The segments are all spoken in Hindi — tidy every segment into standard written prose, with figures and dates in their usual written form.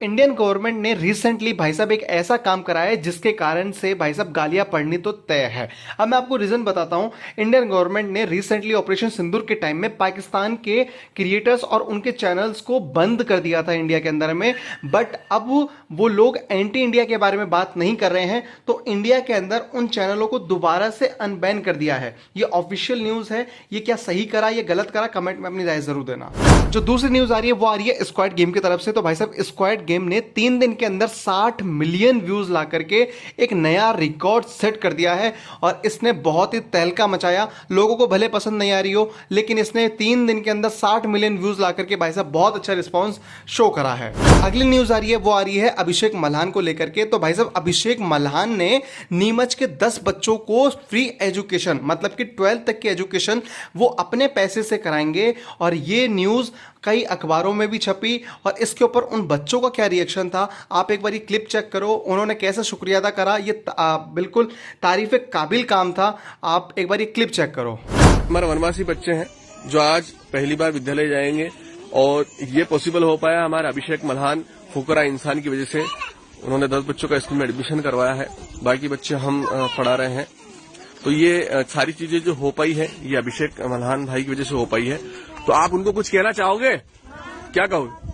इंडियन गवर्नमेंट ने रिसेंटली भाई साहब एक ऐसा काम करा है जिसके कारण से भाई साहब गालियां पड़नी तो तय है। अब मैं आपको रीजन बताता हूं। इंडियन गवर्नमेंट ने रिसेंटली ऑपरेशन सिंदूर के टाइम में पाकिस्तान के क्रिएटर्स और उनके चैनल्स को बंद कर दिया था इंडिया के अंदर में। बट अब वो लोग एंटी इंडिया के बारे में बात नहीं कर रहे हैं, तो इंडिया के अंदर उन चैनलों को दोबारा से अनबैन कर दिया है। ये ऑफिशियल न्यूज है। ये क्या सही करा या गलत करा, कमेंट में अपनी राय जरूर देना। जो दूसरी न्यूज आ रही है वो आ रही है स्क्वाड गेम की तरफ से। तो भाई साहब स्क्वाड गेम ने 3 दिन के अंदर 60 मिलियन व्यूज ला करके एक नया रिकॉर्ड सेट कर दिया है और इसने बहुत ही तहलका मचाया। लोगों को भले पसंद नहीं आ रही हो, लेकिन इसने 3 दिन के अंदर 60 मिलियन व्यूज ला करके भाई साहब बहुत अच्छा रिस्पॉन्स शो करा है। अगली न्यूज आ रही है वो आ रही है अभिषेक मल्हान को लेकर के। तो भाई साहब अभिषेक मल्हान ने नीमच के 10 बच्चों को फ्री एजुकेशन, मतलब कि 12th तक की एजुकेशन वो अपने पैसे से कराएंगे। और ये न्यूज कई अखबारों में भी छपी और इसके ऊपर उन बच्चों का क्या रिएक्शन था, आप एक बार ये क्लिप चेक करो। उन्होंने कैसा शुक्रिया अदा करा, ये बिल्कुल तारीफ काबिल काम था। आप एक बार ये क्लिप चेक करो। हमारे वनवासी बच्चे हैं जो आज पहली बार विद्यालय जाएंगे और ये पॉसिबल हो पाया हमारे अभिषेक मल्हान फुकरा इंसान की वजह से। उन्होंने 10 बच्चों का स्कूल में एडमिशन करवाया है, बाकी बच्चे हम पढ़ा रहे हैं। तो ये सारी चीजें जो हो पाई है ये अभिषेक मल्हान भाई की वजह से हो पाई है। तो आप उनको कुछ कहना चाहोगे? क्या कहोगे?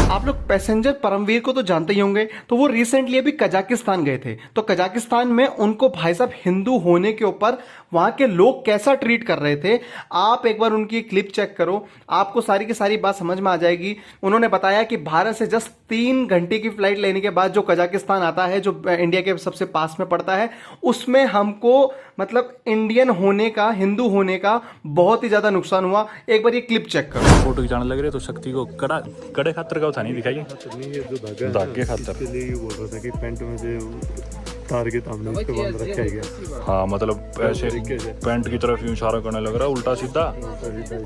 आप लोग पैसेंजर परमवीर को तो जानते ही होंगे। तो वो रिसेंटली अभी कजाकिस्तान गए थे। तो कजाकिस्तान में उनको भाई साहब हिंदू होने के ऊपर वहां के लोग कैसा ट्रीट कर रहे थे, आप एक बार उनकी क्लिप चेक करो, आपको सारी की सारी बात समझ में आ जाएगी। उन्होंने बताया कि भारत से जस्ट 3 घंटे की फ्लाइट लेने के बाद जो कजाकिस्तान आता है, जो इंडिया के सबसे पास में पड़ता है, उसमें हमको मतलब इंडियन होने का, हिंदू होने का बहुत ही ज्यादा नुकसान हुआ। एक बार ये क्लिप चेक करो। फोटो खिंचाने लग रहे तो शक्ति को कड़े खातर का नहीं दिखाइए, धागे खातर। इसलिए ये बोल रहा था कि पैंट में से तार के तामने उस पे बांध रखा गया। हाँ, मतलब ऐसे पैंट की तरफ यूं इशारा करने लग रहा उल्टा सीधा।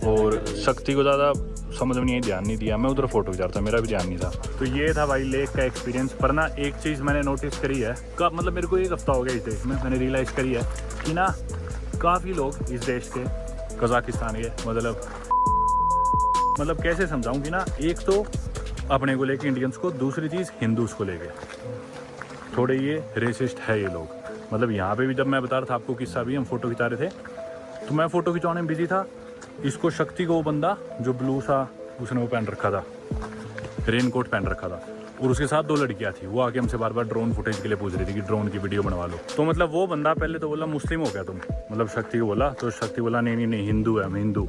और शक्ति को ज्यादा समझ में नहीं, ध्यान नहीं दिया। मैं उधर फोटो खिंचा रहा था, मेरा भी ध्यान नहीं था। तो ये था भाई लेक का एक्सपीरियंस। पर ना एक चीज मैंने नोटिस करी है, मतलब मेरे को 1 हफ्ता हो गया इस देश में, मैंने रियलाइज करी है कि ना काफी लोग इस देश के, कजाकिस्तान के, मतलब कैसे समझाऊं कि ना, एक तो अपने को लेके इंडियंस को, दूसरी चीज हिंदूज को लेके थोड़े ये रेसिस्ट है ये लोग। मतलब यहाँ पे भी जब मैं बता रहा था आपको किस्सा भी, हम फोटो खिंचा रहे थे तो मैं फोटो खिंचाने में बिजी था। इसको शक्ति को वो बंदा जो ब्लू सा, उसने वो पहन रखा था, रेन कोट पहन रखा था, और उसके साथ 2 लड़कियां थी। वो आके हमसे बार बार ड्रोन फुटेज के लिए पूछ रही थी कि ड्रोन की वीडियो बनवा लो। तो मतलब वो बंदा पहले तो बोला मुस्लिम हो गया तुम, मतलब शक्ति को बोला। तो शक्ति बोला नहीं नहीं नहीं, हिंदू है, मैं हिंदू।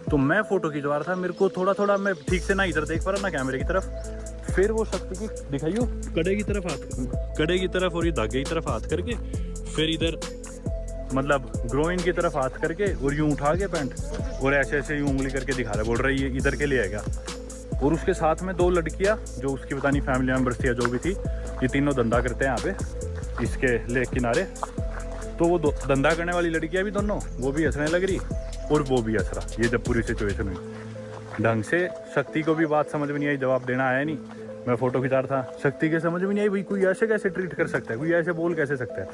तो मैं फोटो खिंचवा रहा था, मेरे को थोड़ा थोड़ा, मैं ठीक से ना इधर देख पा रहा ना कैमरे की तरफ। फिर वो शक्ति की दिखाइयो कड़े की तरफ हाथ, कड़े की तरफ और ये धागे की तरफ हाथ करके, फिर इधर मतलब ग्रोइन की तरफ हाथ करके और यूं उठा के पैंट और ऐसे ऐसे यूं उंगली करके दिखा रहा, बोल रहा है ये इधर के लिए है क्या। और उसके साथ में 2 लड़कियां जो उसकी पता नहीं फैमिली मेम्बर्स थी या जो भी थी, ये तीनों धंधा करते हैं यहाँ पे इसके लेक किनारे। तो वो धंधा करने वाली लड़कियां भी दोनों, वो भी हंसने लग रही और वो भी हंस रहा। ये जब पूरी सिचुएशन हुई ढंग से, शक्ति को भी बात समझ में नहीं आई, जवाब देना आया नहीं। मैं फोटो खिंचा रहा था, शक्ति के समझ में नहीं आई भाई कोई ऐसे कैसे ट्रीट कर सकता है, कोई ऐसे बोल कैसे सकता है।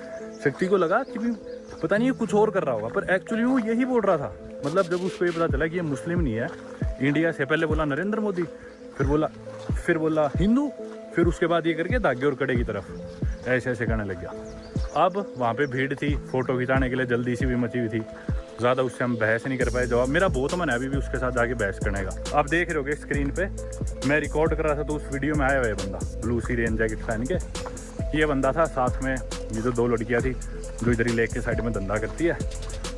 शक्ति को लगा कि भी पता नहीं कुछ और कर रहा होगा, पर एक्चुअली वो यही बोल रहा था। मतलब जब उसको ये पता चला कि ये मुस्लिम नहीं है, इंडिया से, पहले बोला नरेंद्र मोदी, फिर बोला हिंदू, फिर उसके बाद ये करके धागे और कड़े की तरफ ऐसे ऐसे करने लग गया। अब वहाँ पे भीड़ थी, फोटो खिंचाने के लिए जल्दी सी भी मची हुई थी, ज़्यादा उससे हम बहस नहीं कर पाए। जवाब मेरा बहुत मन है अभी भी उसके साथ जाके बहस करने का। आप देख रहे होगे स्क्रीन पे, मैं रिकॉर्ड कर रहा था तो उस वीडियो में आया हुआ है बंदा ब्लू सी रेन जैकेट पहन के। ये बंदा था, साथ में ये जो 2 लड़कियां थी जो इधर ही लेक के साइड में धंधा करती है।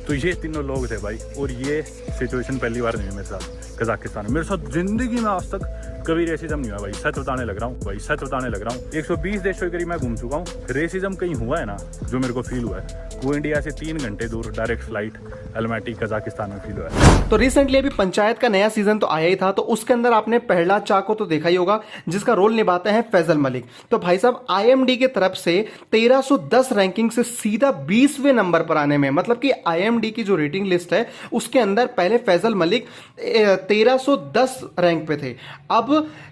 तो ये तीनों लोग थे भाई। और ये सिचुएशन पहली बार नहीं हुई मेरे साथ कजाकिस्तान में। मेरे साथ जिंदगी में आज तक कभी रेसिज्म नहीं हुआ भाई, सच बताने लग रहा हूँ भाई, सच बताने लग रहा हूँ। 120 देशों के करीब मैं घूम चुका हूँ। रेसिज्म कहीं हुआ है ना जो मेरे को फील हुआ है, वो इंडिया से 3 घंटे दूर डायरेक्ट फ्लाइट अलमाटी कजाकिस्तान में फील हुआ है। तो रिसेंटली अभी पंचायत का नया सीजन तो आया ही था। तो उसके अंदर आपने प्रहलाद चा को तो देखा ही होगा, जिसका रोल निभाते हैं फैजल मलिक। तो भाई साहब IMD की तरफ से 1310 रैंकिंग से सीधा 20वें नंबर पर आने में, मतलब कि IMD की जो रेटिंग लिस्ट है उसके अंदर पहले फैजल मलिक 1310 रैंक पे थे। अब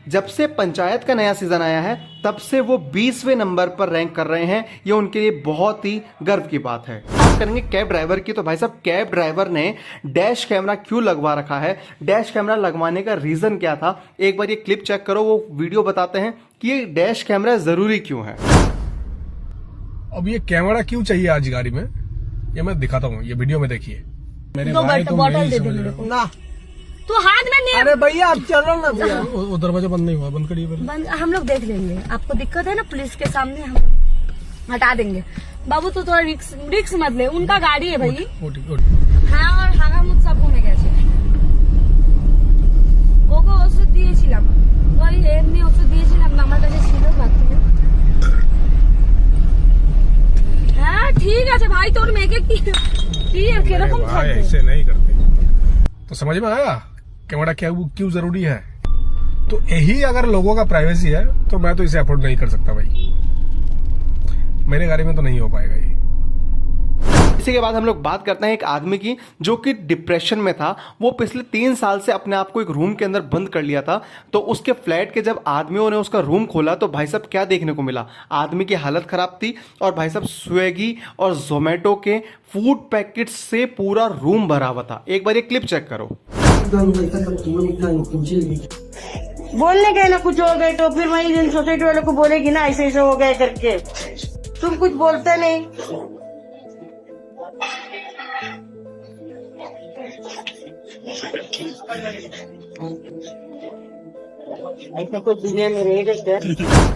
जब से पंचायत का नया सीजन आया है तब से वो 20वें नंबर पर रैंक कर रहे हैं। ये उनके लिए बहुत ही गर्व की बात है। करेंगे कैब ड्राइवर की। तो भाई साहब कैब ड्राइवर ने डैश कैमरा क्यों लगवा रखा है, डैश कैमरा लगवाने का रीजन क्या था, एक बार ये क्लिप चेक करो, वो वीडियो बताते हैं कि ये डैश कैमरा जरूरी क्यों है। अब ये कैमरा क्यों चाहिए आज गाड़ी में, ये मैं दिखाता हूँ, ये वीडियो में देखिए। मेरे दो भाई तुम बॉटल नहीं दे समझ दे रहे मेरे हो। को ना, तू हाथ में नहीं। अरे भैया आप चलो ना भैया, वो दरवाजा बंद नहीं हुआ, बंद करिए पहले। बंद हम लोग देख लेंगे, आपको दिक्कत है ना पुलिस के सामने हम हटा देंगे। बाबू तो थोड़ा रिक्स मत ले, उनका गाड़ी है भाई। হ্যাঁ আর হাগামুত সব কমে গেছে, ওকে ওষুধ দিয়েছিলাম, ওই এমনি ওষুধ দিয়েছিলাম না, আমার কাছে ছিল বাথরুমে। হ্যাঁ ঠিক আছে ভাই, তোর মেয়েকে কি কিরকম भाई থাকবে। ऐसे नहीं करते। तो समझ में आया कैमरा क्या क्यों जरूरी है। तो यही अगर लोगों का प्राइवेसी है तो मैं तो इसे अफोर्ड नहीं कर सकता भाई, मेरे गाड़ी में तो नहीं हो पाएगा ये। इसी के बाद हम लोग बात करते हैं एक आदमी की जो कि डिप्रेशन में था। वो पिछले 3 साल से अपने आप को एक रूम के अंदर बंद कर लिया था। तो उसके फ्लैट के जब आदमियों ने उसका रूम खोला तो भाई साहब क्या देखने को मिला, आदमी की हालत खराब थी और भाई साहब स्विगी और जोमेटो के फूड पैकेट से पूरा रूम भरा हुआ था। एक बार ये क्लिप चेक करो। बोलने गए ना कुछ हो गए तो फिर वही दिन सोसाइटी वालों को बोलेगी ना ऐसे ऐसे हो गए करके, तुम कुछ बोलते नहीं। ऐसा कुछ दुनिया में रहेगा क्या।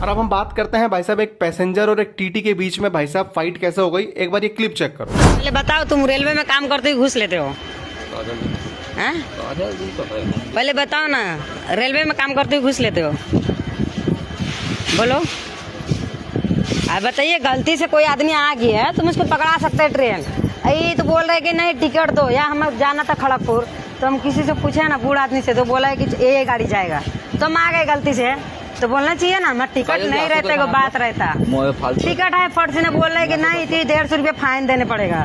और अब हम बात करते हैं भाई साहब एक पैसेंजर और एक टीटी के बीच में भाई साहब फाइट कैसे हो गई। एक बार ये क्लिप चेक करो। पहले बताओ, तुम रेलवे में काम करते हुए घूस लेते हो हैं? पहले बताओ ना, रेलवे में काम करते हुए घूस लेते हो, बोलो। अब बताइए, गलती से कोई आदमी आ गया है तुम उसको पकड़ा सकते हैं ट्रेन, ये तो बोल रहे कि नहीं टिकट दो, या हमें जाना था खड़गपुर तो हम किसी से पूछे ना बूढ़ आदमी से, तो बोला है कि ये गाड़ी जाएगा, तो हम आ गए गलती से, तो बोलना चाहिए ना, मैं टिकट नहीं रहते को बात रहता, टिकट है फट से बोल रहे कि नहीं 150 रुपये फाइन देने पड़ेगा।